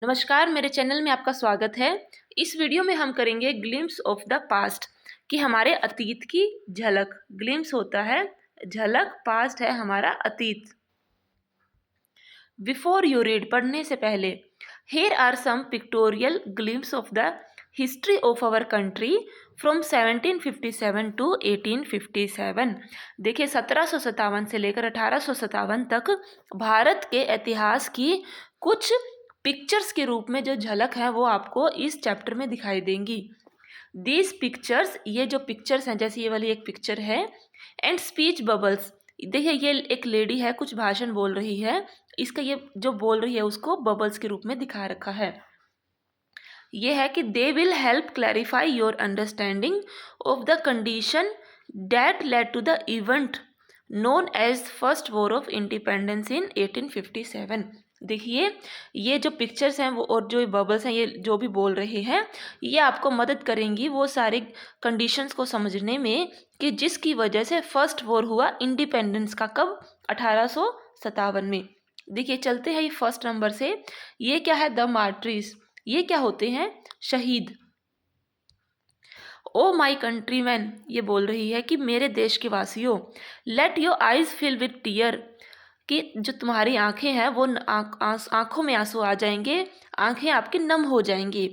नमस्कार, मेरे चैनल में आपका स्वागत है। इस वीडियो में हम करेंगे ग्लिम्स ऑफ द पास्ट कि हमारे अतीत की झलक। ग्लिम्स होता है झलक, पास्ट है हमारा अतीत। बिफोर यू रीड, पढ़ने से पहले, here are some pictorial glimpse of the history of our country from 1757 to 1857। देखिए 1757 से लेकर 1857 तक भारत के इतिहास की कुछ पिक्चर्स के रूप में जो झलक है वो आपको इस चैप्टर में दिखाई देंगी। दीज पिक्चर्स, ये जो पिक्चर्स हैं, जैसे ये वाली एक पिक्चर है, एंड स्पीच बबल्स। देखिए ये एक लेडी है, कुछ भाषण बोल रही है, इसका ये जो बोल रही है उसको बबल्स के रूप में दिखा रखा है। ये है कि they will help clarify your understanding of the condition that led to the event known as first war of independence in 1857। देखिए ये जो पिक्चर्स हैं वो और जो बबल्स हैं, ये जो भी बोल रहे हैं, ये आपको मदद करेंगी वो सारे कंडीशंस को समझने में कि जिसकी वजह से फर्स्ट वॉर हुआ इंडिपेंडेंस का, कब, 1857 में। देखिए चलते हैं ये फर्स्ट नंबर से। ये क्या है? द मार्टरीज। ये क्या होते हैं? शहीद। ओ माई कंट्रीमैन, ये बोल रही है कि मेरे देश के वासियों, let your eyes fill with tear, कि जो तुम्हारी आंखें हैं वो आंखों में आंसू आ जाएंगे, आंखें आपकी नम हो जाएंगी।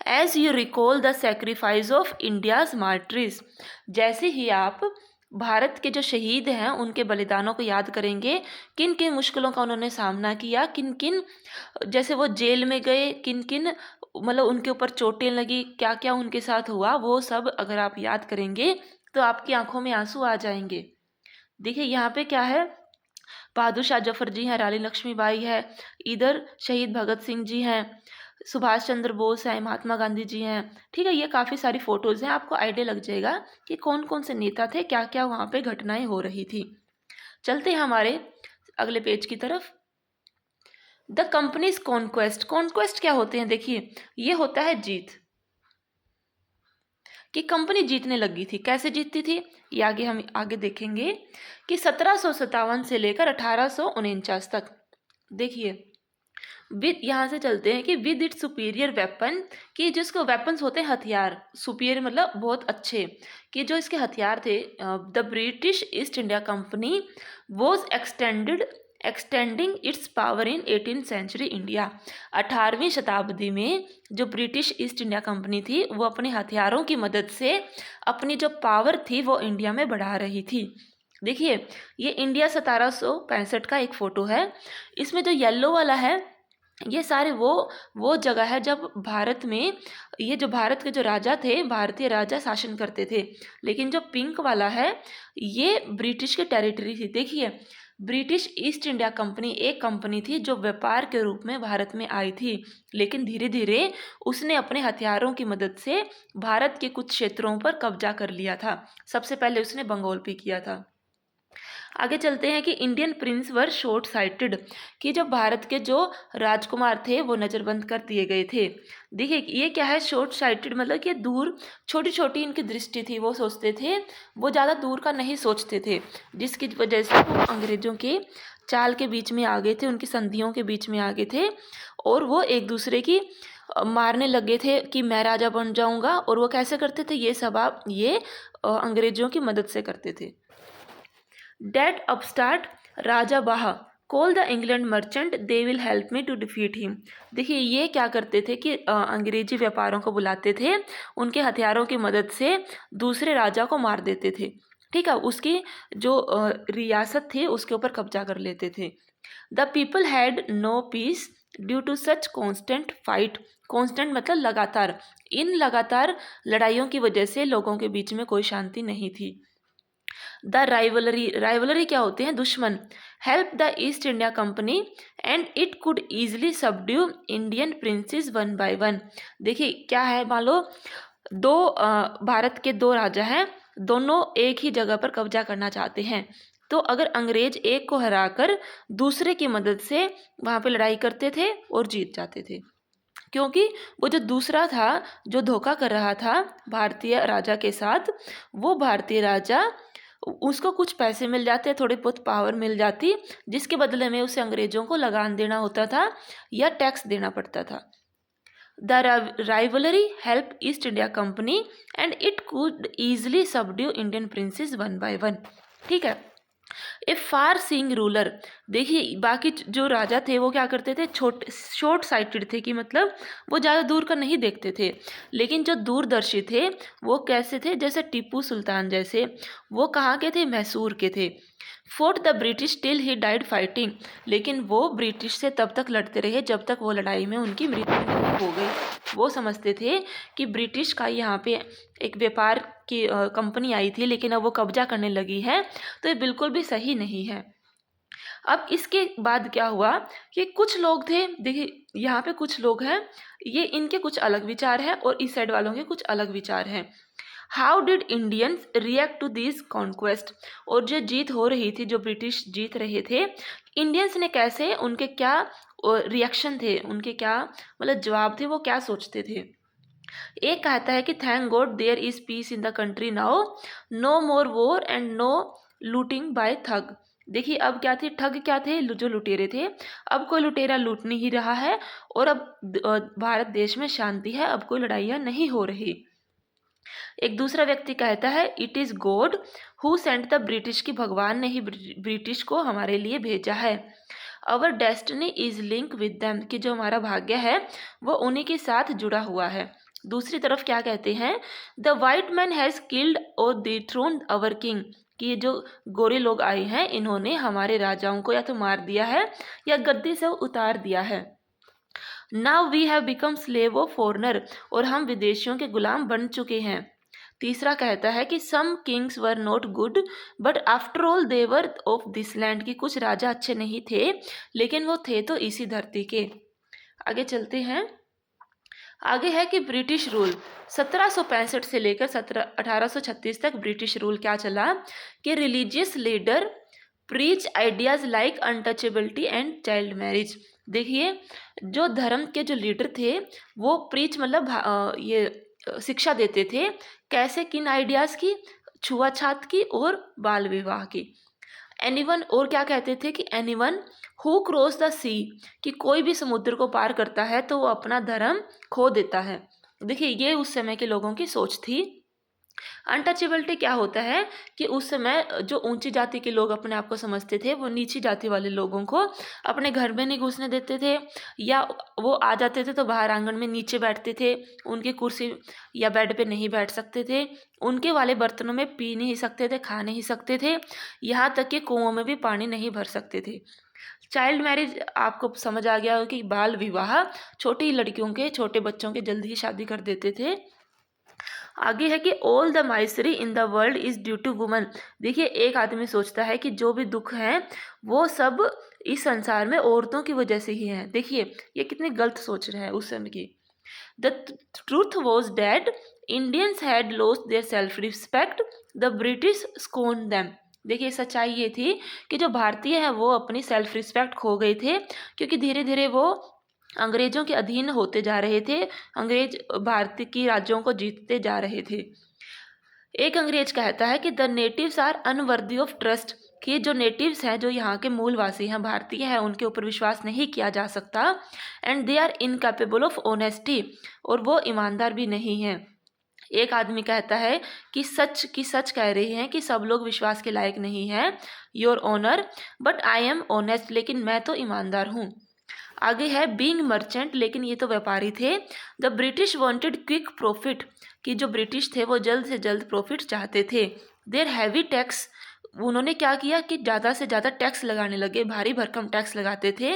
As you recall the sacrifice of India's martyrs, जैसे ही आप भारत के जो शहीद हैं उनके बलिदानों को याद करेंगे, किन किन मुश्किलों का उन्होंने सामना किया, किन किन, जैसे वो जेल में गए, किन किन मतलब उनके ऊपर चोटें लगी, क्या क्या उनके साथ हुआ, वो सब अगर आप याद करेंगे तो आपकी आंखों में आंसू आ जाएंगे। देखिए यहाँ पे क्या है, बहादुर शाह जफर जी हैं, रानी लक्ष्मीबाई है, इधर शहीद भगत सिंह जी हैं, सुभाष चंद्र बोस हैं, महात्मा गांधी जी हैं। ठीक है, ये काफ़ी सारी फ़ोटोज़ हैं, आपको आइडिया लग जाएगा कि कौन कौन से नेता थे, क्या क्या वहाँ पे घटनाएं हो रही थी। चलते हैं हमारे अगले पेज की तरफ। The companies conquest. कॉन्क्वेस्ट क्या होते हैं? देखिए ये होता है जीत, कि कंपनी जीतने लगी थी। कैसे जीतती थी ये आगे हम आगे देखेंगे कि 1757 से लेकर 1849 तक। देखिए विद, यहाँ से चलते हैं कि विद इट सुपीरियर वेपन, कि जिसको वेपन्स होते हैं हथियार, सुपीरियर मतलब बहुत अच्छे, कि जो इसके हथियार थे, the British East India Company was extending its power in 18th century India. 18वीं शताब्दी में जो ब्रिटिश ईस्ट इंडिया कंपनी थी वो अपने हथियारों की मदद से अपनी जो पावर थी वो इंडिया में बढ़ा रही थी। देखिए ये इंडिया 1765 का एक फ़ोटो है। इसमें जो येलो वाला है ये सारे वो जगह है जब भारत में, ये जो भारत के जो राजा थे, भारतीय राजा शासन करते थे। लेकिन जो पिंक वाला है ये ब्रिटिश की टेरिटरी थी। देखिए ब्रिटिश ईस्ट इंडिया कंपनी एक कंपनी थी जो व्यापार के रूप में भारत में आई थी, लेकिन धीरे धीरे उसने अपने हथियारों की मदद से भारत के कुछ क्षेत्रों पर कब्जा कर लिया था। सबसे पहले उसने बंगाल पे किया था। आगे चलते हैं कि इंडियन प्रिंस वर शॉर्ट साइटेड, कि जब भारत के जो राजकुमार थे वो नज़रबंद कर दिए गए थे। देखिए ये क्या है, शॉर्ट साइटेड मतलब कि दूर, छोटी छोटी इनकी दृष्टि थी, वो सोचते थे, वो ज़्यादा दूर का नहीं सोचते थे, जिसकी वजह से वो अंग्रेज़ों के चाल के बीच में आ गए थे, उनकी संधियों के बीच में आ गए थे, और वो एक दूसरे की मारने लगे थे कि मैं राजा बन जाऊंगा। और वो कैसे करते थे ये सब, आप ये अंग्रेज़ों की मदद से करते थे। डेट अपस्टार्ट राजा बाहा call the England merchant, they will help me to defeat him. देखिए ये क्या करते थे कि अंग्रेजी व्यापारों को बुलाते थे, उनके हथियारों की मदद से दूसरे राजा को मार देते थे। ठीक है, उसकी जो रियासत थी उसके ऊपर कब्जा कर लेते थे। The people had no peace due to such constant fight. Constant मतलब लगातार, इन लगातार लड़ाइयों की वजह से लोगों के बीच में कोई शांति नहीं थी। द राइवलरी, राइवलरी क्या होते हैं? दुश्मन। Help the East India company and it could easily subdue Indian princess one by one. देखिए क्या है, मान लो दो भारत के दो राजा हैं, दोनों एक ही जगह पर कब्जा करना चाहते हैं, तो अगर अंग्रेज एक को हराकर दूसरे की मदद से वहाँ पे लड़ाई करते थे और जीत जाते थे, क्योंकि वो जो दूसरा था जो धोखा कर रहा था भारतीय राजा के साथ, वो भारतीय राजा उसको कुछ पैसे मिल जाते, थोड़ी बहुत पावर मिल जाती, जिसके बदले में उसे अंग्रेजों को लगान देना होता था या टैक्स देना पड़ता था। The rivalry help east India company and it could easily subdue Indian princess one by one. ठीक है। ए फार सीइंग रूलर, देखिए बाकी जो राजा थे वो क्या करते थे, शॉर्ट साइटेड थे, कि मतलब वो ज़्यादा दूर का नहीं देखते थे। लेकिन जो दूरदर्शी थे वो कैसे थे, जैसे टीपू सुल्तान जैसे, वो कहाँ के थे, मैसूर के थे। Fort the British till he died fighting, लेकिन वो ब्रिटिश से तब तक लड़ते रहे जब तक वो लड़ाई में उनकी मृत्यु नहीं हो गई। वो समझते थे कि ब्रिटिश का यहाँ पे एक व्यापार की कंपनी आई थी, लेकिन अब वो कब्जा करने लगी है, तो ये बिल्कुल भी सही नहीं है। अब इसके बाद क्या हुआ कि कुछ लोग थे, देखिए यहाँ पे कुछ लोग हैं, ये इनके कुछ अलग विचार हैं और इस साइड वालों के कुछ अलग विचार हैं। How did Indians react to this conquest, और जो जीत हो रही थी, जो ब्रिटिश जीत रहे थे, इंडियंस ने कैसे, उनके क्या रिएक्शन थे, उनके क्या मतलब जवाब थे, वो क्या सोचते थे। एक कहता है कि thank God there is peace in the country now, no more war and no looting by thug. देखिए अब क्या थे, ठग क्या थे, जो लुटेरे थे। अब कोई लुटेरा लूट नहीं रहा है और अब भारत देश में शांति है, अब कोई लड़ाइयाँ नहीं हो रही। एक दूसरा व्यक्ति कहता है it is God who sent the British, की भगवान ने ही ब्रिटिश को हमारे लिए भेजा है। Our destiny is link with them, कि जो हमारा भाग्य है वो उन्हीं के साथ जुड़ा हुआ है। दूसरी तरफ क्या कहते हैं, the white man has killed और डिथ्रोन्ड अवर किंग, कि ये जो गोरे लोग आए हैं इन्होंने हमारे राजाओं को या तो मार दिया है या गद्दी से उतार दिया है। Now we have become slave of foreigner, और हम विदेशियों के गुलाम बन चुके हैं। तीसरा कहता है कि some kings were not good but after all they were of this land, की कुछ राजा अच्छे नहीं थे लेकिन वो थे तो इसी धरती के। आगे चलते हैं। आगे है कि ब्रिटिश रूल 1765 से लेकर 1836 तक ब्रिटिश रूल क्या चला, कि religious leader preach ideas like untouchability and child marriage. देखिए जो धर्म के जो लीडर थे वो प्रीच मतलब ये शिक्षा देते थे, कैसे, किन आइडियाज़ की, छुआछात की और बाल विवाह की। एनीवन, और क्या कहते थे कि एनीवन हु क्रॉस द सी, कि कोई भी समुद्र को पार करता है तो वो अपना धर्म खो देता है। देखिए ये उस समय के लोगों की सोच थी। अनटचेबिलिटी क्या होता है कि उस समय जो ऊंची जाति के लोग अपने आप को समझते थे वो नीची जाति वाले लोगों को अपने घर में नहीं घुसने देते थे, या वो आ जाते थे तो बाहर आंगन में नीचे बैठते थे, उनकी कुर्सी या बेड पे नहीं बैठ सकते थे, उनके वाले बर्तनों में पी नहीं सकते थे, खा नहीं सकते थे, यहाँ तक कि कुओं में भी पानी नहीं भर सकते थे। चाइल्ड मैरिज आपको समझ आ गया हो कि बाल विवाह, छोटी लड़कियों के, छोटे बच्चों के जल्दी ही शादी कर देते थे। आगे है कि all the misery in the world is due to woman. देखिए एक आदमी सोचता है कि जो भी दुख है वो सब इस संसार में औरतों की वजह से ही है। देखिए ये कितनी गलत सोच रहे हैं उस समय की। The truth was that Indians had lost their self respect, the British scorned them. देखिए सच्चाई ये थी कि जो भारतीय हैं वो अपनी सेल्फ रिस्पेक्ट खो गए थे, क्योंकि धीरे धीरे वो अंग्रेजों के अधीन होते जा रहे थे, अंग्रेज भारत की राज्यों को जीतते जा रहे थे। एक अंग्रेज कहता है कि the natives are unworthy of trust, कि जो नेटिव्स हैं, जो यहाँ के मूलवासी हैं, भारतीय हैं, उनके ऊपर विश्वास नहीं किया जा सकता। And they are incapable of honesty, और वो ईमानदार भी नहीं हैं। एक आदमी कहता है कि सच कह रहे हैं कि सब लोग विश्वास के लायक नहीं हैं, your honour, but I am honest, लेकिन मैं तो ईमानदार हूँ। आगे है बीइंग मर्चेंट, लेकिन ये तो व्यापारी थे। The British wanted quick profit, कि जो ब्रिटिश थे वो जल्द से जल्द प्रॉफिट चाहते थे। देयर हैवी टैक्स, उन्होंने क्या किया कि ज़्यादा से ज़्यादा टैक्स लगाने लगे, भारी भरकम टैक्स लगाते थे।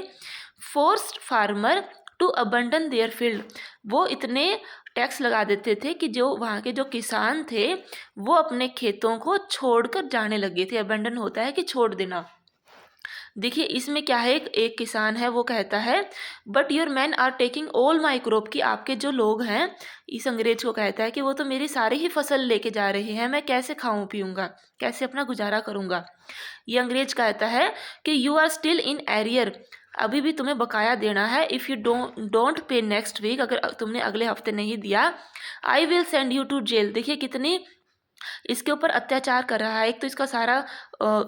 Forced farmer to abandon their field, वो इतने टैक्स लगा देते थे कि जो वहाँ के जो किसान थे वो अपने खेतों को छोड़कर जाने लगे थे। अबंडन होता है कि छोड़ देना। देखिए इसमें क्या है, एक किसान है वो कहता है but your man are taking all my crop, की आपके जो लोग हैं, इस अंग्रेज को कहता है कि वो तो मेरी सारी ही फसल लेके जा रहे हैं, मैं कैसे खाऊं पीऊँगा, कैसे अपना गुजारा करूँगा। ये अंग्रेज कहता है कि you are still in arrear, अभी भी तुम्हें बकाया देना है। If you don't pay next week, अगर तुमने अगले हफ्ते नहीं दिया, I will send you to jail. देखिए कितनी इसके ऊपर अत्याचार कर रहा है। एक तो इसका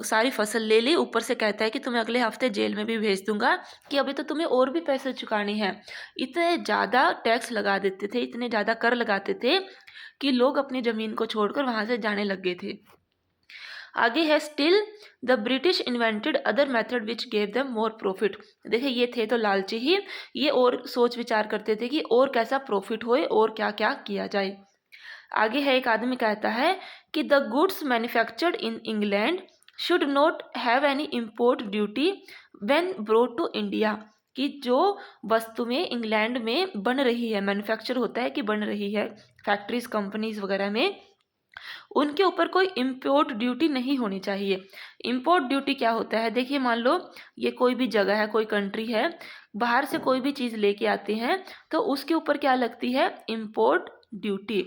सारी फसल ले ली, ऊपर से कहता है कि तुम्हें अगले हफ्ते जेल में भी भेज दूंगा, कि अभी तो तुम्हें और भी पैसे चुकाने हैं। इतने ज़्यादा टैक्स लगा देते थे, इतने ज़्यादा कर लगाते थे कि लोग अपनी ज़मीन को छोड़कर वहाँ से जाने लग गए थे। आगे है still the British invented other method which gave them more profit. देखिए ये थे तो लालची ही, ये और सोच विचार करते थे कि और कैसा प्रॉफिट होए और क्या क्या किया जाए। आगे है एक आदमी कहता है कि the goods manufactured in England should not have any import duty when brought to India, कि जो वस्तुएं इंग्लैंड में बन रही है, मैन्युफैक्चर होता है कि बन रही है फैक्ट्रीज कंपनीज वगैरह में, उनके ऊपर कोई इम्पोर्ट ड्यूटी नहीं होनी चाहिए। इम्पोर्ट ड्यूटी क्या होता है? देखिए मान लो ये कोई भी जगह है, कोई कंट्री है, बाहर से कोई भी चीज़ लेके आते हैं तो उसके ऊपर क्या लगती है? Import duty.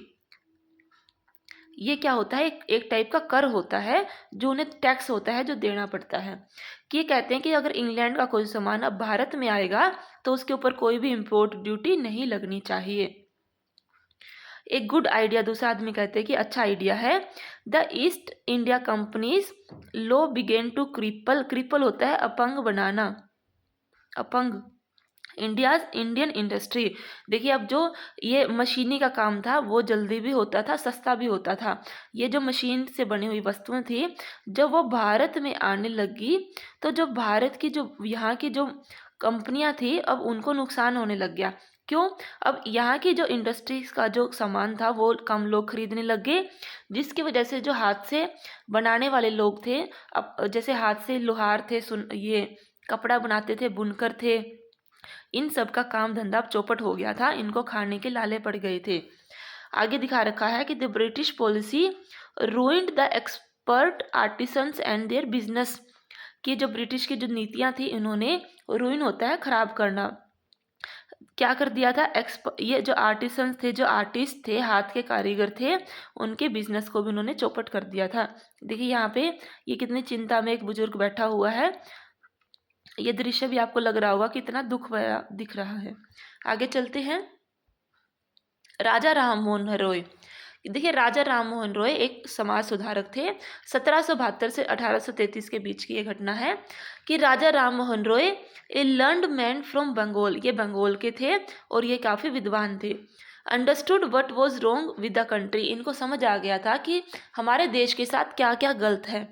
ये क्या होता है? एक टाइप का कर होता है जो उन्हें टैक्स होता है जो देना पड़ता है। कि ये कहते हैं कि अगर इंग्लैंड का कोई सामान अब भारत में आएगा तो उसके ऊपर कोई भी इम्पोर्ट ड्यूटी नहीं लगनी चाहिए। एक गुड आइडिया, दूसरा आदमी कहते हैं कि अच्छा आइडिया है। The East India Company's law began to cripple होता है अपंग बनाना, अपंग इंडियन इंडस्ट्री। देखिए अब जो ये मशीनी का काम था वो जल्दी भी होता था, सस्ता भी होता था। ये जो मशीन से बनी हुई वस्तुएं थी, जब वो भारत में आने लगी तो जो भारत की जो यहाँ की जो कंपनियां थी अब उनको नुकसान होने लग गया। क्यों? अब यहाँ की जो इंडस्ट्रीज का जो सामान था वो कम लोग खरीदने लग गए, जिसकी वजह से जो हाथ से बनाने वाले लोग थे, अब जैसे हाथ से लोहार थे, ये कपड़ा बनाते थे, बुनकर थे, इन सब का काम धंधा अब चौपट हो गया था, इनको खाने के लाले पड़ गए थे। आगे दिखा रखा है कि the British policy ruined the expert artisans and their business, कि जो ब्रिटिश की जो नीतियां थी इन्होंने रूइन होता है खराब करना, क्या कर दिया था? ये जो आर्टिसंस थे, जो आर्टिस्ट थे, हाथ के कारीगर थे, उनके बिजनेस को भी उन्होंने चौपट कर दिया था। देखिए यहाँ पे ये कितनी चिंता में एक बुजुर्ग बैठा हुआ है। ये दृश्य भी आपको लग रहा होगा कितना दुख भरा दिख रहा है। आगे चलते हैं। राजा राममोहन रॉय। देखिए राजा राममोहन रॉय एक समाज सुधारक थे। 1772 से 1833 के बीच की ये घटना है कि राजा राममोहन रॉय ए लर्नड मैन फ्रॉम बंगाल, ये बंगाल के थे और ये काफ़ी विद्वान थे। Understood what was wrong with the country, इनको समझ आ गया था कि हमारे देश के साथ क्या क्या गलत है।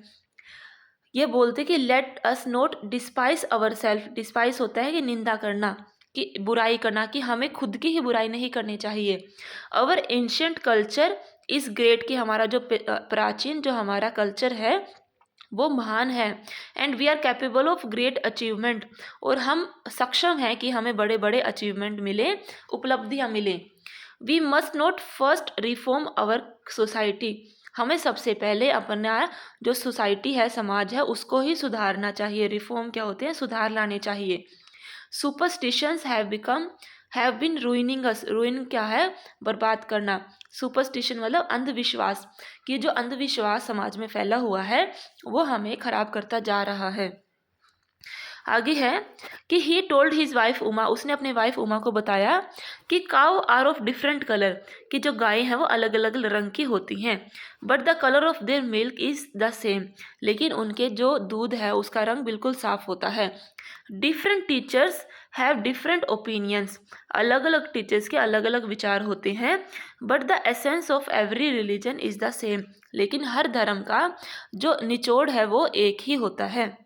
ये बोलते कि let us note despise our self, despise होता है कि निंदा करना, कि बुराई करना, कि हमें खुद की ही बुराई नहीं करनी चाहिए। अवर एंशियंट कल्चर इज़ ग्रेट, कि हमारा जो प्राचीन जो हमारा कल्चर है वो महान है। And we are capable of great achievement, और हम सक्षम हैं कि हमें बड़े बड़े अचीवमेंट मिले, उपलब्धियाँ मिले। We must not first reform our society, हमें सबसे पहले अपना जो सोसाइटी है, समाज है, उसको ही सुधारना चाहिए। रिफॉर्म क्या होते हैं? सुधार लाने चाहिए। Superstitions have been ruining us, ruin क्या है? बर्बाद करना। सुपरस्टिशन मतलब अंधविश्वास, कि जो अंधविश्वास समाज में फैला हुआ है वो हमें खराब करता जा रहा है। आगे है कि he told his wife Uma, उसने अपनी वाइफ उमा को बताया कि cow are of different colour, कि जो गायें हैं वो अलग अलग रंग की होती हैं। But the colour of their milk is the same, लेकिन उनके जो दूध है उसका रंग बिल्कुल साफ होता है। Different teachers have different opinions, अलग अलग टीचर्स के अलग अलग विचार होते हैं। But the essence of every religion is the same, लेकिन हर धर्म का जो निचोड़ है वो एक ही होता है।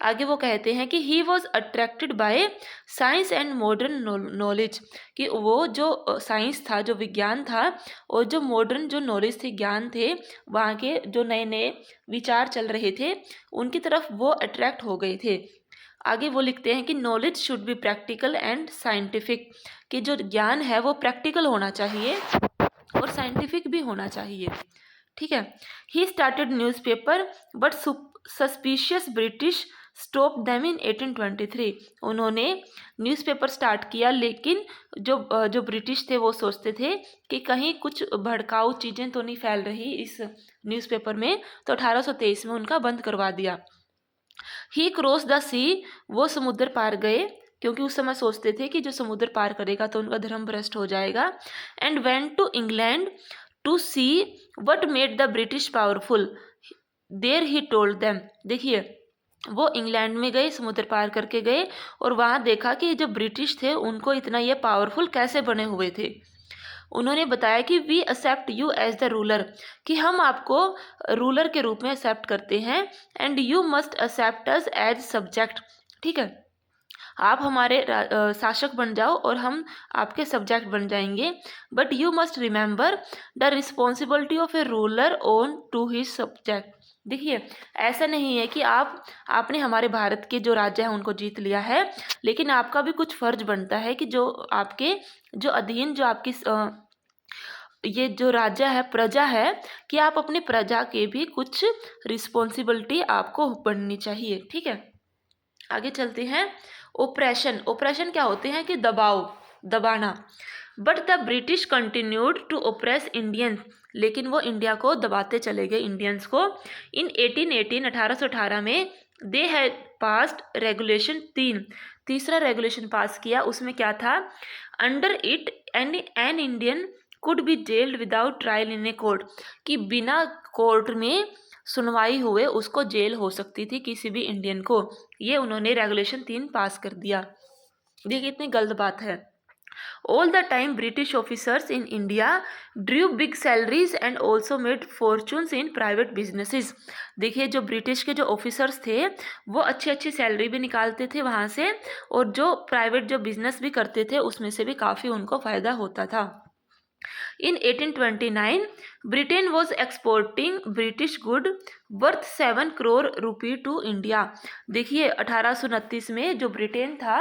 आगे वो कहते हैं कि he was attracted by science and modern knowledge, कि वो जो साइंस था, जो विज्ञान था, और जो मॉडर्न जो नॉलेज थी, ज्ञान थे, वहाँ के जो नए नए विचार चल रहे थे उनकी तरफ वो अट्रैक्ट हो गए थे। आगे वो लिखते हैं कि knowledge should be practical and scientific, कि जो ज्ञान है वो प्रैक्टिकल होना चाहिए और साइंटिफिक भी होना चाहिए। ठीक है। He started newspaper but suspicious British stop them in 1823, उन्होंने न्यूज़पेपर स्टार्ट किया, लेकिन जो ब्रिटिश थे वो सोचते थे कि कहीं कुछ भड़काऊ चीज़ें तो नहीं फैल रही इस न्यूज़पेपर में, तो 1823 में उनका बंद करवा दिया। ही क्रॉस द सी, वो समुद्र पार गए, क्योंकि उस समय सोचते थे कि जो समुद्र पार करेगा तो उनका धर्म भ्रष्ट हो जाएगा। And went to England to see what made the British powerful there he told them. देखिए, वो इंग्लैंड में गए, समुद्र पार करके गए और वहाँ देखा कि जो ब्रिटिश थे उनको इतना ये पावरफुल कैसे बने हुए थे। उन्होंने बताया कि we accept you as the ruler, कि हम आपको रूलर के रूप में एक्सेप्ट करते हैं, and you must accept us as subject. ठीक है, आप हमारे शासक बन जाओ और हम आपके सब्जेक्ट बन जाएंगे, but you must remember the responsibility of a ruler own to his subject. देखिए, ऐसा नहीं है कि आपने हमारे भारत के जो राज्य हैं उनको जीत लिया है, लेकिन आपका भी कुछ फर्ज बनता है कि जो आपके जो अधीन जो आपकी ये जो राज्य है, प्रजा है, कि आप अपनी प्रजा के भी कुछ रिस्पॉन्सिबिलिटी आपको बननी चाहिए। ठीक है, आगे चलते हैं। ओप्रेशन, ओप्रेशन क्या होते हैं कि दबाव, दबाना। But the British continued to oppress Indians, लेकिन वो इंडिया को दबाते चले गए, इंडियंस को। इन 1818 में दे हैड पास्ड रेगुलेशन तीसरा रेगुलेशन पास किया। उसमें क्या था, under it an Indian could be gelled without trial in a court, कि बिना कोर्ट में सुनवाई हुए उसको जेल हो सकती थी किसी भी इंडियन को। ये उन्होंने रेगुलेशन 3 पास कर दिया। देखिए, इतनी गलत बात है। All the time British officers in India Drew big salaries and also made fortunes in private businesses. देखिए, जो ब्रिटिश के जो ऑफिसर्स थे वो अच्छी अच्छी सैलरी भी निकालते थे वहाँ से, और जो प्राइवेट जो बिजनेस भी करते थे उसमें से भी काफ़ी उनको फ़ायदा होता था। In 1829, Britain was exporting British good worth 7 crore rupee to India। देखिए, 1829 में जो ब्रिटेन था,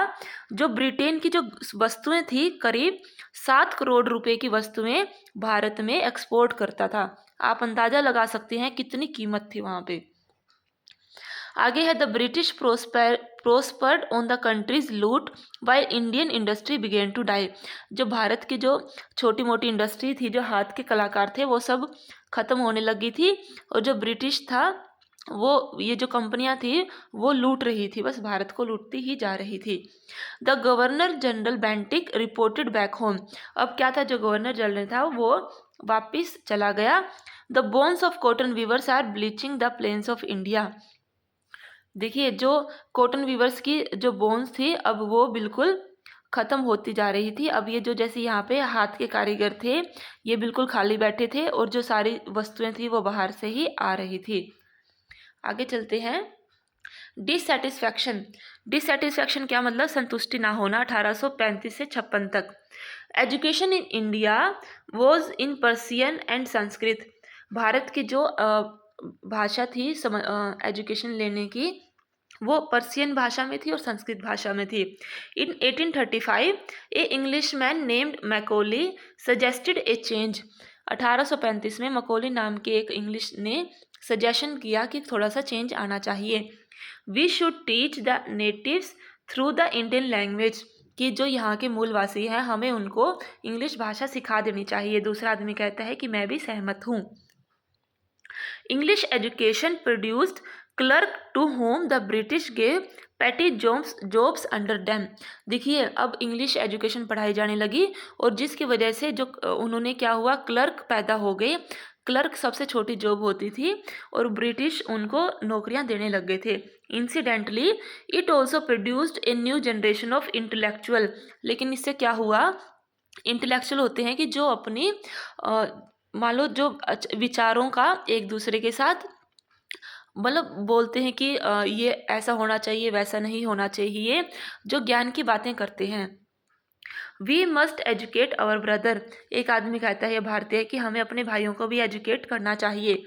जो ब्रिटेन की जो वस्तुएं थी करीब 7 करोड़ रुपए की वस्तुएं भारत में एक्सपोर्ट करता था। आप अंदाजा लगा सकते हैं कितनी कीमत थी वहाँ पे। आगे है, the British prospered on the country's loot while Indian industry began to die. जो भारत की जो छोटी मोटी इंडस्ट्री थी, जो हाथ के कलाकार थे, वो सब खत्म होने लगी थी, और जो ब्रिटिश था वो ये जो कंपनियां थी वो लूट रही थी, बस भारत को लूटती ही जा रही थी। The governor general Bentinck reported back home. अब क्या था, जो गवर्नर जनरल था वो वापिस चला गया। The bones of cotton weavers are bleaching the plains of India. देखिए, जो कॉटन वीवर्स की जो बोन्स थी अब वो बिल्कुल ख़त्म होती जा रही थी। अब ये जो जैसे यहाँ पे हाथ के कारीगर थे ये बिल्कुल खाली बैठे थे, और जो सारी वस्तुएं थी वो बाहर से ही आ रही थी। आगे चलते हैं। डिससेटिस्फैक्शन, डिससेटिस्फैक्शन क्या मतलब, संतुष्टि ना होना। 1835 से 56 तक। Education in India was in Persian and Sanskrit. Bharat की जो भाषा थी एजुकेशन लेने की, वो पर्सियन भाषा में थी और संस्कृत भाषा में थी। In 1835 a Englishman named Macaulay suggested a change. 1835 में मकोली नाम के एक इंग्लिश ने सजेशन किया कि थोड़ा सा चेंज आना चाहिए। We should teach the natives through the Indian language, कि जो यहाँ के मूलवासी हैं हमें उनको इंग्लिश भाषा सिखा देनी चाहिए। दूसरा आदमी कहता है कि मैं भी सहमत हूँ। English education produced clerk to whom the British gave petty jobs under them. देखिए, अब इंग्लिश एजुकेशन पढ़ाई जाने लगी और जिसकी वजह से जो उन्होंने क्या हुआ, क्लर्क पैदा हो गए। क्लर्क सबसे छोटी जॉब होती थी और ब्रिटिश उनको नौकरियां देने लग गए थे। Incidentally it also produced a new generation of intellectual. लेकिन इससे क्या हुआ, इंटेलेक्चुअल होते हैं कि जो अपनी मान लो जो विचारों का एक दूसरे के साथ मतलब बोलते हैं कि ये ऐसा होना चाहिए, वैसा नहीं होना चाहिए, जो ज्ञान की बातें करते हैं। We must educate our brother. एक आदमी कहता है, भारतीय, कि हमें अपने भाइयों को भी एजुकेट करना चाहिए।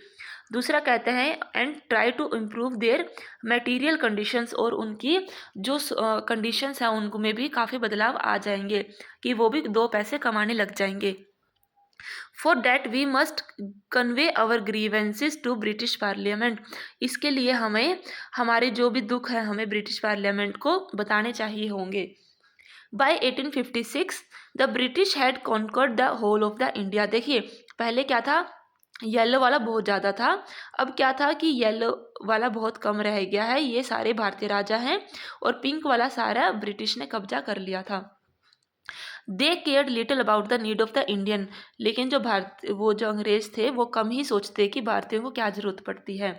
दूसरा कहते हैं and try to improve their material conditions, और उनकी जो कंडीशंस हैं उनको में भी काफ़ी बदलाव आ जाएंगे, कि वो भी 2 पैसे कमाने लग जाएंगे। For that we must convey our grievances to British parliament. इसके लिए हमें हमारे जो भी दुख है हमें ब्रिटिश पार्लियामेंट को बताने चाहिए होंगे। By 1856 the British had conquered the whole of the India. देखिए, पहले क्या था, येलो वाला बहुत ज़्यादा था, अब क्या था कि येलो वाला बहुत कम रह गया है, ये सारे भारतीय राजा हैं, और पिंक वाला सारा ब्रिटिश ने कब्जा कर लिया था। They cared little about the need of the Indian, लेकिन वो जो अंग्रेज थे वो कम ही सोचते कि भारतीयों को क्या जरूरत पड़ती है।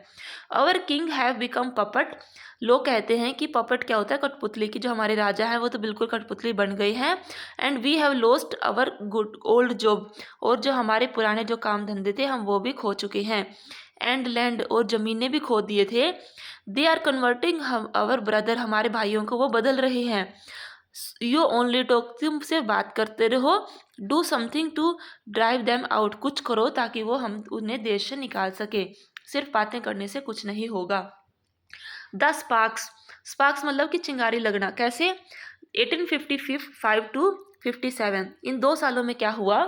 अवर किंग हैव बिकम पपट, लोग कहते हैं कि पपट क्या होता है, कठपुतली की। जो हमारे राजा हैं वो तो बिल्कुल कठपुतली बन गई हैं। And we have lost our good old job, और जो हमारे पुराने जो काम धंधे थे हम वो भी खो चुके हैं। एंड लैंड, और ज़मीनें भी खो दिए थे। They are converting our brother, हमारे भाइयों को वो बदल रहे हैं। यू ओनली टॉक, तुम सिर्फ बात करते रहो। Do something to drive them out, कुछ करो ताकि वो हम उन्हें देश से निकाल सके। सिर्फ बातें करने से कुछ नहीं होगा। द स्पार्क्स, स्पार्क्स मतलब कि चिंगारी लगना। कैसे? 1855 टू 57, इन 2 सालों में क्या हुआ?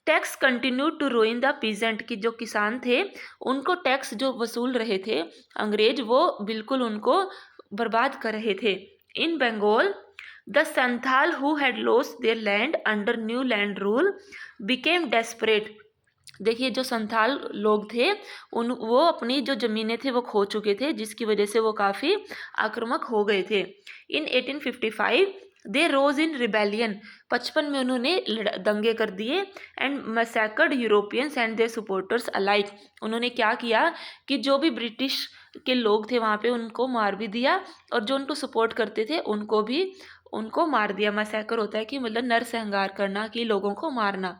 Tax continue to ruin the peasant, की जो किसान थे उनको टैक्स जो वसूल रहे थे अंग्रेज, वो बिल्कुल उनको बर्बाद कर रहे थे। In Bengal the Santhal who had lost their land under new land rule became desperate. देखिए जो संथाल लोग थे वो अपनी जो ज़मीनें थे वो खो चुके थे, जिसकी वजह से वो काफ़ी आक्रामक हो गए थे। इन 1855 दे रोज इन रिबेलियन, 55 में उन्होंने दंगे कर दिए। And massacred Europeans and their supporters alike, उन्होंने क्या किया कि जो भी ब्रिटिश के लोग थे वहाँ पे उनको मार भी दिया, और जो उनको सपोर्ट करते थे उनको मार दिया। मैसेकर होता है कि मतलब नरसंहार करना, कि लोगों को मारना।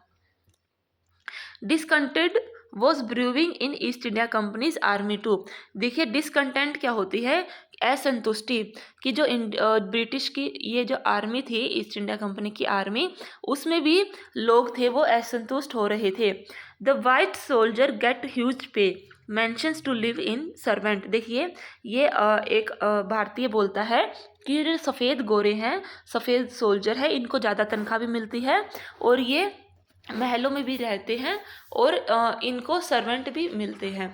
Discontent was brewing in East India Company's army too. देखिए डिसकंटेंट क्या होती है? असंतुष्टि, कि जो ब्रिटिश की ये जो आर्मी थी, ईस्ट इंडिया कंपनी की आर्मी, उसमें भी लोग थे वो असंतुष्ट हो रहे थे। The white soldier get huge pay, mansions to live in servant. देखिए ये एक भारतीय बोलता है कि जो सफ़ेद गोरे हैं, सफ़ेद सोल्जर है, इनको ज़्यादा तनख्वाह भी मिलती है और ये महलों में भी रहते हैं और इनको सर्वेंट भी मिलते हैं।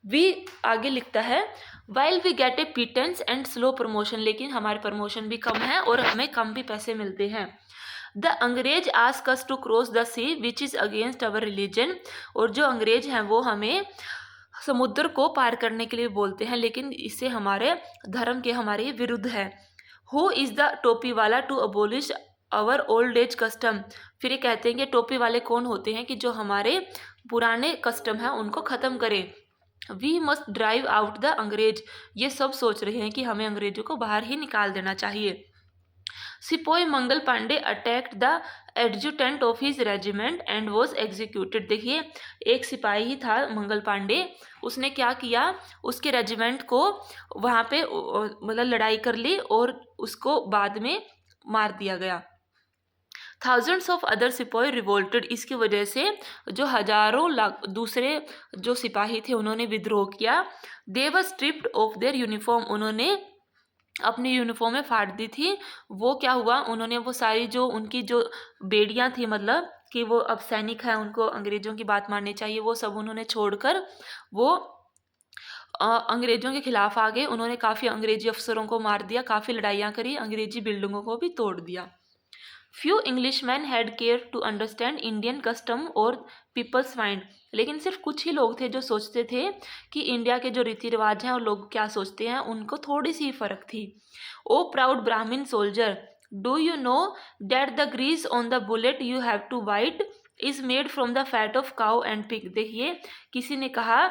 वी आगे लिखता है while we get a pittance and slow promotion, लेकिन हमारे प्रमोशन भी कम है और हमें कम भी पैसे मिलते हैं। द अंग्रेज ask us to cross the sea which is against our religion, और जो अंग्रेज हैं वो हमें समुद्र को पार करने के लिए बोलते हैं, लेकिन इससे हमारे धर्म के हमारे विरुद्ध है। हु इज़ द टोपी वाला to abolish our old age custom, फिर ये कहते हैं कि टोपी वाले कौन होते हैं कि जो हमारे पुराने कस्टम हैं उनको ख़त्म करें। We must drive out the अंग्रेज, ये सब सोच रहे हैं कि हमें अंग्रेजों को बाहर ही निकाल देना चाहिए। Sepoy Mangal Pandey attacked the adjutant of his regiment and was executed. देखिए एक सिपाही ही था मंगल पांडे, उसने क्या किया, उसके रेजिमेंट को वहाँ पे मतलब लड़ाई कर ली और उसको बाद में मार दिया गया। थाउजेंड्स ऑफ अदर सिपाही रिवोल्टेड, इसकी वजह से जो हजारों लाख दूसरे जो सिपाही थे उन्होंने विद्रोह किया। दे वर स्ट्रिप्ड ऑफ देयर यूनिफॉर्म, उन्होंने अपनी यूनिफॉर्में फाड़ दी थी। वो क्या हुआ, उन्होंने वो सारी जो उनकी जो बेड़ियाँ थी, मतलब कि वो अब सैनिक हैं उनको अंग्रेज़ों की बात माननी चाहिए, वो सब उन्होंने छोड़कर वो अंग्रेज़ों के खिलाफ आ गए। उन्होंने काफ़ी अंग्रेजी अफसरों को मार दिया, काफ़ी लड़ाइयाँ करी, अंग्रेजी बिल्डिंगों को भी तोड़ दिया। Few Englishman had care to understand Indian custom और पीपल्स माइंड, लेकिन सिर्फ कुछ ही लोग थे जो सोचते थे कि इंडिया के जो रीति रिवाज हैं और लोग क्या सोचते हैं उनको थोड़ी सी फ़र्क थी। O proud Brahmin soldier, do you know that the grease on the bullet you have to bite is made from the fat of cow and pig. देखिए किसी ने कहा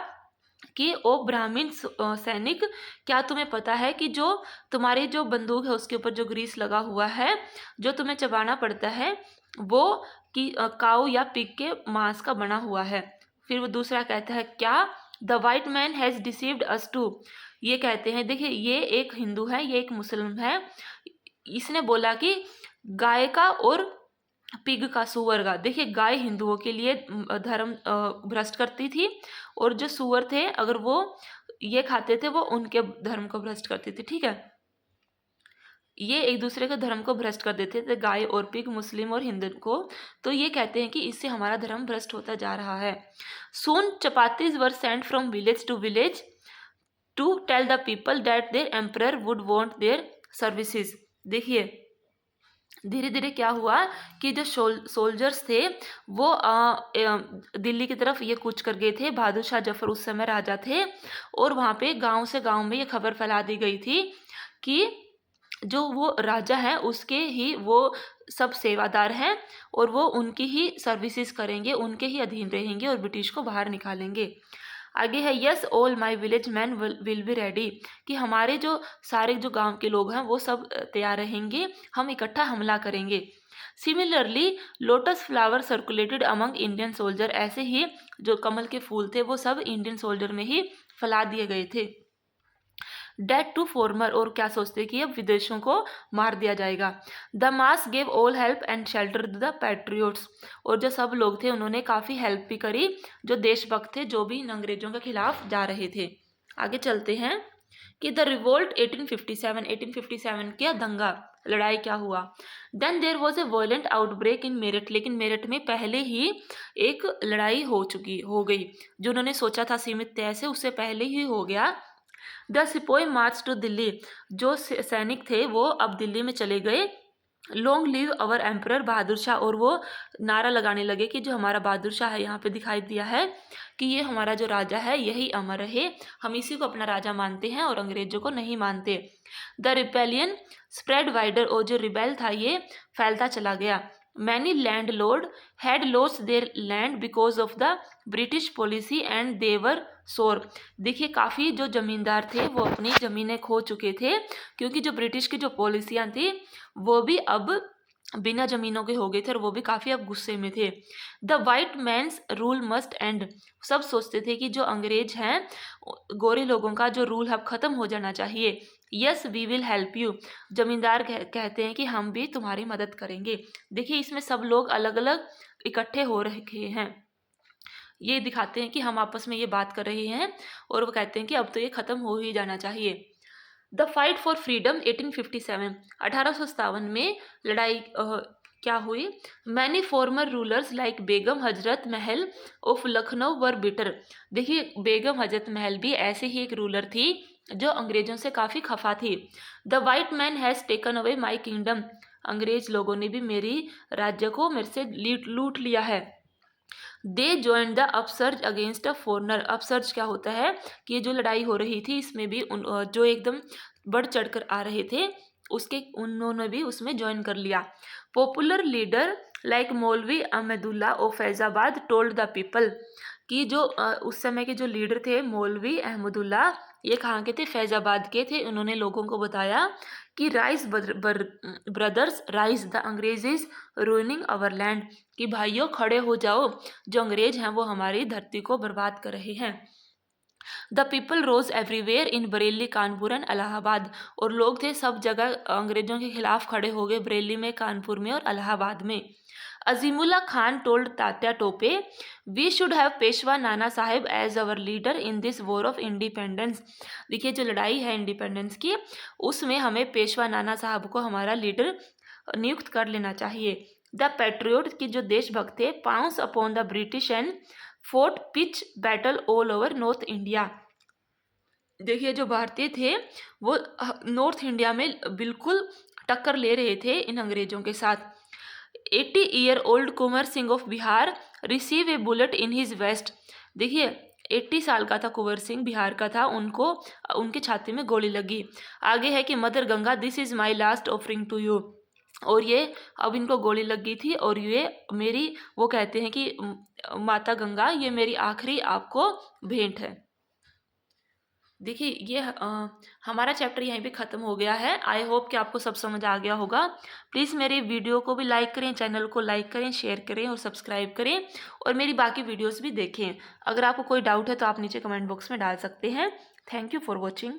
कि ओ ब्राह्मण सैनिक, क्या तुम्हें पता है कि जो तुम्हारी जो बंदूक है उसके ऊपर जो ग्रीस लगा हुआ है जो तुम्हें चबाना पड़ता है वो कि काऊ या पिग के मांस का बना हुआ है। फिर वो दूसरा कहता है क्या the white man has deceived us too, ये कहते हैं, देखिए ये एक हिंदू है ये एक मुस्लिम है, इसने बोला कि गाय का और पिग का, सुअर का। देखिए गाय हिंदुओं के लिए धर्म भ्रष्ट करती थी और जो सुअर थे अगर वो ये खाते थे वो उनके धर्म को भ्रष्ट करती थी। ठीक है, ये एक दूसरे के धर्म को भ्रष्ट कर देते थे, गाय और पिग, मुस्लिम और हिंदू को। तो ये कहते हैं कि इससे हमारा धर्म भ्रष्ट होता जा रहा है। Soon chapatis were sent from village to village to tell the people that their emperor would want their services. देखिए धीरे धीरे क्या हुआ कि जो सोल्जर्स थे वो दिल्ली की तरफ ये कूच कर गए थे। बहादुर शाह जफर उस समय राजा थे और वहाँ पे गांव से गांव में ये खबर फैला दी गई थी कि जो वो राजा है उसके ही वो सब सेवादार हैं और वो उनकी ही सर्विसेज करेंगे, उनके ही अधीन रहेंगे और ब्रिटिश को बाहर निकालेंगे। आगे है yes all my village man will be ready, कि हमारे जो सारे जो गांव के लोग हैं वो सब तैयार रहेंगे, हम इकट्ठा हमला करेंगे। Similarly lotus flower circulated among Indian soldier, ऐसे ही जो कमल के फूल थे वो सब इंडियन सोल्जर में ही फैला दिए गए थे। डेट टू फॉर्मर, और क्या सोचते कि अब विदेशों को मार दिया जाएगा। The mass gave all help and shelter the patriots, और जो सब लोग थे उन्होंने काफ़ी हेल्प भी करी जो देशभक्त थे, जो भी इन अंग्रेजों के खिलाफ जा रहे थे। आगे चलते हैं कि द रिवोल्ट 1857 क्या दंगा लड़ाई क्या हुआ। Then there was a violent outbreak in Meerut, लेकिन मेरठ में पहले ही एक लड़ाई हो गई, जो उन्होंने सोचा था सीमित तय से उससे पहले ही हो गया। The sepoy March two Delhi, जो सैनिक थे वो अब दिल्ली में चले गए। Long live our emperor Bahadur Shah, और वो नारा लगाने लगे कि जो हमारा बहादुर शाह है यहाँ पे दिखाई दिया है कि ये हमारा जो राजा है यही अमर रहे, हम इसी को अपना राजा मानते हैं और अंग्रेजों को नहीं मानते। द रिपेलियन स्प्रेड वाइडर, और जो रिबेल था ये फैलता चला गया। Many landlord had lost their land because of the British policy and देवर सोर, देखिए काफ़ी जो ज़मींदार थे वो अपनी ज़मीनें खो चुके थे, क्योंकि जो ब्रिटिश की जो पॉलिसियाँ थी वो भी अब बिना ज़मीनों के हो गए थे और वो भी काफ़ी अब गुस्से में थे। The white man's rule must end, सब सोचते थे कि जो अंग्रेज हैं गोरे लोगों का जो रूल अब ख़त्म हो जाना चाहिए। Yes we will help you, जमींदार कहते हैं कि हम भी तुम्हारी मदद करेंगे। देखिए इसमें सब लोग अलग अलग इकट्ठे हो रखे हैं, ये दिखाते हैं कि हम आपस में ये बात कर रहे हैं और वो कहते हैं कि अब तो ये ख़त्म हो ही जाना चाहिए। द फाइट फॉर फ्रीडम 1857 में लड़ाई क्या हुई। Many farmer rulers like Begum Hazrat Mahal of Lucknow were bitter, देखिए बेगम हजरत महल भी ऐसे ही एक रूलर थी जो अंग्रेजों से काफ़ी खफा थी। The white man has taken away my kingdom, अंग्रेज लोगों ने भी मेरी राज्य को मेरे से लूट लिया है। They join the upsurge against a foreigner, upsurge क्या होता है कि ये जो लड़ाई हो रही थी इसमें भी जो एकदम बढ़ चढ़कर आ रहे थे उसके उन्होंने भी उसमें ज्वाइन कर लिया। पॉपुलर लीडर लाइक मौलवी Ahmadullah of Faizabad told the people, कि जो उस समय के जो लीडर थे मौलवी अहमदुल्ला, ये कहाँ के थे, फैजाबाद के थे। उन्होंने लोगों को बताया कि राइज ब्रदर्स राइज, द अंग्रेज इज रूइनिंग आवर लैंड, कि भाइयों खड़े हो जाओ, जो अंग्रेज हैं वो हमारी धरती को बर्बाद कर रहे हैं। The people rose everywhere in Bareilly, Kanpur and Allahabad, और लोग थे सब जगह अंग्रेजों के खिलाफ खड़े हो गए, बरेली में, कानपुर में और इलाहाबाद में। Azimullah Khan told Tatya Tope we should have Peshwa Nana Sahib as our leader in this war of independence, देखिए जो लड़ाई है इंडिपेंडेंस की उसमें हमें पेशवा नाना साहब को हमारा लीडर नियुक्त कर लेना चाहिए। द पैट्रियोट की जो देशभक्त थे pounce upon the British and fort pitch battle all over north India, देखिए जो भारतीय थे वो नॉर्थ इंडिया में बिल्कुल टक्कर ले रहे थे इन अंग्रेजों के साथ। 80 year old Kunwar Singh of Bihar receive a bullet in his waist, देखिए 80 साल का था कुंवर सिंह, बिहार का था, उनको उनकी छाती में गोली लगी। आगे है कि mother Ganga this is my last offering to you, और ये अब इनको गोली लग गई थी और ये मेरी, वो कहते हैं कि माता गंगा ये मेरी आखिरी आपको भेंट है। देखिए ये हमारा चैप्टर यहीं पे ख़त्म हो गया है। आई होप कि आपको सब समझ आ गया होगा। प्लीज़ मेरे वीडियो को भी लाइक करें, चैनल को लाइक करें, शेयर करें और सब्सक्राइब करें, और मेरी बाकी वीडियोस भी देखें। अगर आपको कोई डाउट है तो आप नीचे कमेंट बॉक्स में डाल सकते हैं। Thank you for watching.